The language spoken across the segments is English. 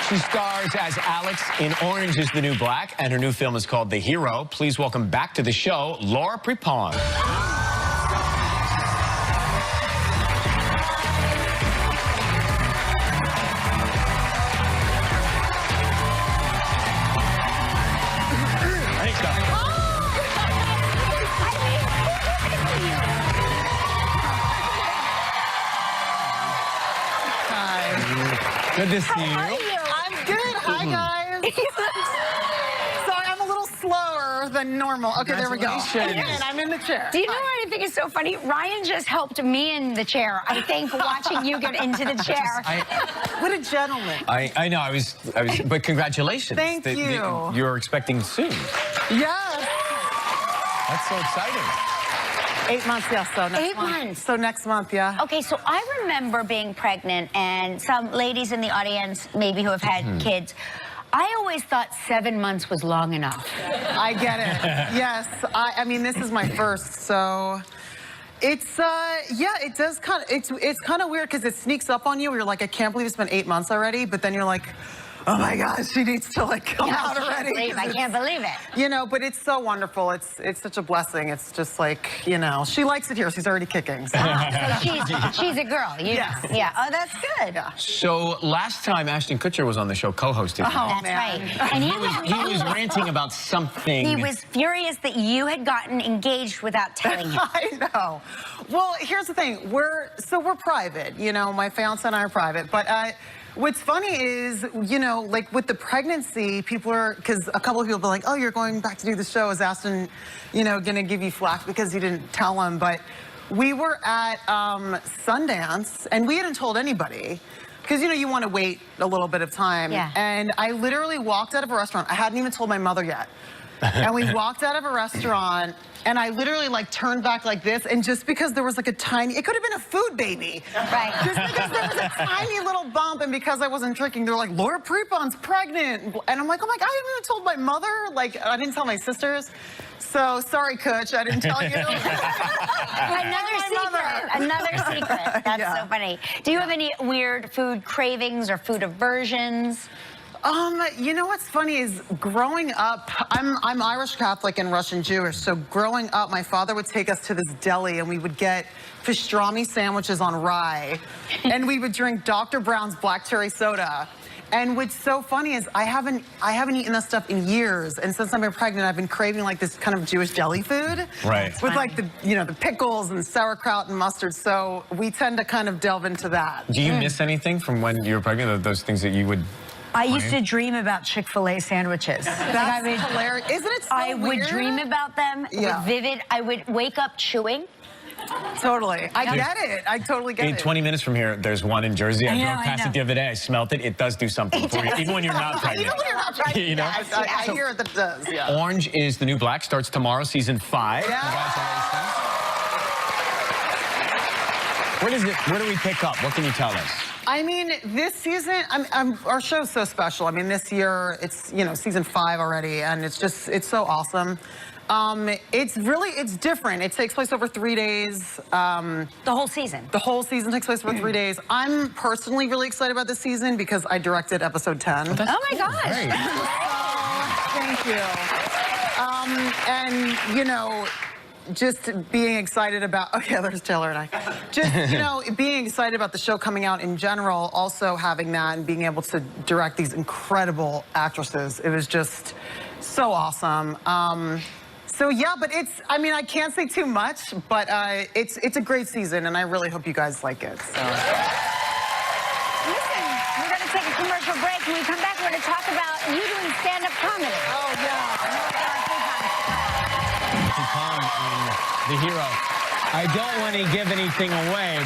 She stars as Alex in Orange is the New Black, and her new film is called The Hero. Please welcome back to the show, Laura Prepon. Good to see you. How are you? I'm good. Hi, guys. Sorry, I'm a little slower than normal. Okay, there we go. And I'm in the chair. Do you know what I think is so funny? Ryan just helped me in the chair, I think, watching you get into the chair. What a gentleman. I know, I was, but congratulations. Thank you. You're expecting soon. Yes. That's so exciting. 8 months, yeah, so next 8 month. months. So next month, yeah. Okay, so I remember being pregnant, and some ladies in the audience, maybe who have had kids, I always thought 7 months was long enough. I get it. Yes, I mean, this is my first, so it's, yeah, it does kind of, it's kind of weird because it sneaks up on you. You're like, I can't believe it's been 8 months already, but then you're like, oh my gosh, she needs to like come out already. I can't believe it. You know, but it's so wonderful. It's such a blessing. It's just like, you know, she likes it here. She's already kicking. So. So she's a girl. Yes. Yeah. Oh, that's good. Yeah. So last time Ashton Kutcher was on the show, co-hosted. Oh, That's man. right. And He was ranting about something. He was furious that you had gotten engaged without telling him. I know. Well, here's the thing. We're private. You know, my fiance and I are private. But what's funny is, you know, like with the pregnancy, people are, because a couple of people are like, oh, you're going back to do the show. Is Ashton, you know, going to give you flack because you didn't tell him? But we were at Sundance, and we hadn't told anybody. Because, you know, you want to wait a little bit of time. Yeah. And I literally walked out of a restaurant. I hadn't even told my mother yet. And we walked out of a restaurant, and I literally like turned back like this, and just because there was like a tiny, it could have been a food baby. Right. Just because there was a tiny little bump, and because I wasn't drinking, they were like, Laura Prepon's pregnant. And I'm like, oh my God, I haven't even told my mother. Like, I didn't tell my sisters. So, sorry, Kutch, I didn't tell you. Another secret. That's Yeah. so funny. Do you have any weird food cravings or food aversions? You know what's funny is growing up, I'm Irish Catholic and Russian Jewish, so growing up, my father would take us to this deli and we would get pastrami sandwiches on rye, and we would drink Dr. Brown's black cherry soda. And what's so funny is I haven't eaten that stuff in years, and since I've been pregnant, I've been craving like this kind of Jewish deli food, Right. With like the, you know, the pickles and sauerkraut and mustard. So we tend to kind of delve into that. Do you miss anything from when you were pregnant? Those things that you would? I used to dream about Chick-fil-A sandwiches. That's hilarious. Isn't it so I would weird? dream about them Yeah. with vivid. I would wake up chewing. Totally. I get it. I totally get it. 20 minutes from here, there's one in Jersey. I know, drove past it the other day. I smelled it. It does do something for you, even when you're not pregnant. Even when you're not pregnant. You know? Yes, I hear that it does, yeah. Orange is the New Black starts tomorrow, season 5. Yeah. Congratulations. Where do we pick up? What can you tell us? I mean, this season, our show's so special. I mean, this year, it's, you know, season 5 already, and it's just, it's so awesome. It's different. It takes place over 3 days. The whole season. The whole season takes place over 3 days. I'm personally really excited about this season because I directed episode 10. Oh my gosh. Great. Thank you. And, you know, just being excited about, oh yeah, there's Taylor and I. Just, you know, being excited about the show coming out in general, also having that and being able to direct these incredible actresses. It was just so awesome. So yeah, but it's, I mean, I can't say too much, but it's a great season, and I really hope you guys like it. So. Listen, we're going to take a commercial break. When we come back, we're going to talk about you doing stand-up comedy. Oh yeah. Prepon in The Hero. I don't want to give anything away,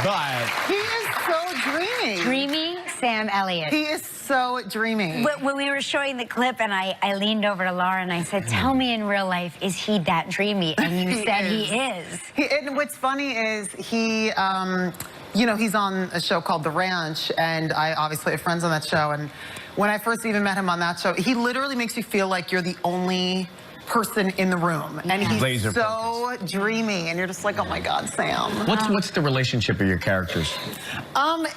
but He is so dreamy. Dreamy Sam Elliott. He is so dreamy. When we were showing the clip, and I leaned over to Laura and I said, tell me in real life, is he that dreamy? And you said he is. And what's funny is he, you know, he's on a show called The Ranch, and I obviously have friends on that show. And when I first even met him on that show, he literally makes you feel like you're the only person in the room, and he's Laser so dreamy, and you're just like, oh my God, Sam. What's the relationship of your characters?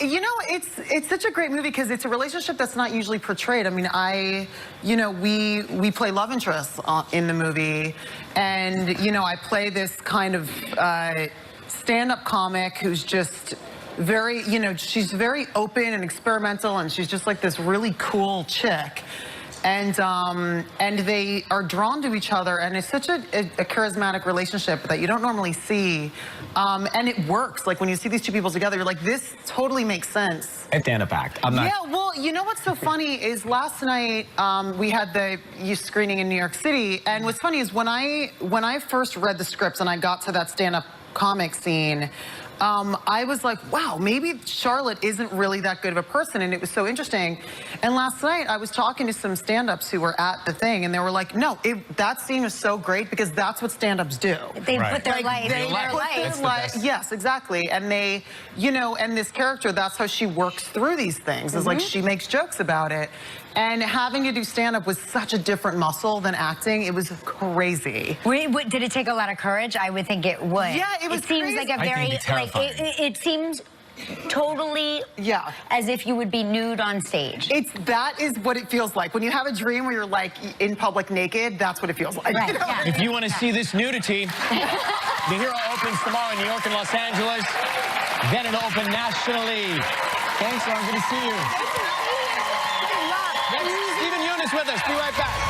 You know, it's such a great movie because it's a relationship that's not usually portrayed. I mean, we play love interests in the movie, and you know, I play this kind of stand-up comic who's just very, you know, she's very open and experimental, and she's just like this really cool chick. And they are drawn to each other, and it's such a charismatic relationship that you don't normally see, and it works. Like when you see these two people together, you're like, this totally makes sense. At stand-up act. I'm not. Yeah, well, you know what's so funny is last night we had the screening in New York City, and what's funny is when I first read the scripts and I got to that stand-up comic scene, I was like, wow, maybe Charlotte isn't really that good of a person, and it was so interesting. And last night, I was talking to some stand-ups who were at the thing, and they were like, no, that scene is so great because that's what stand-ups do. They Right. put their Like, life in their That's life. the best. yes, exactly. And they, you know, and this character, that's how she works through these things. Is like she makes jokes about it. And having to do stand-up was such a different muscle than acting. It was crazy. Did it take a lot of courage? I would think it would. Yeah, it was It seems crazy. like a I think very, it'd be terrifying. it seems totally Yeah. as if you would be nude on stage. That is what it feels like. When you have a dream where you're like in public naked, that's what it feels like. Right, You know? yeah. If you want to see this nudity, The Hero opens tomorrow in New York and Los Angeles. Then it'll open nationally. Thanks, Lauren. Good to see you. Next, Stephen Eunice with us. Be right back.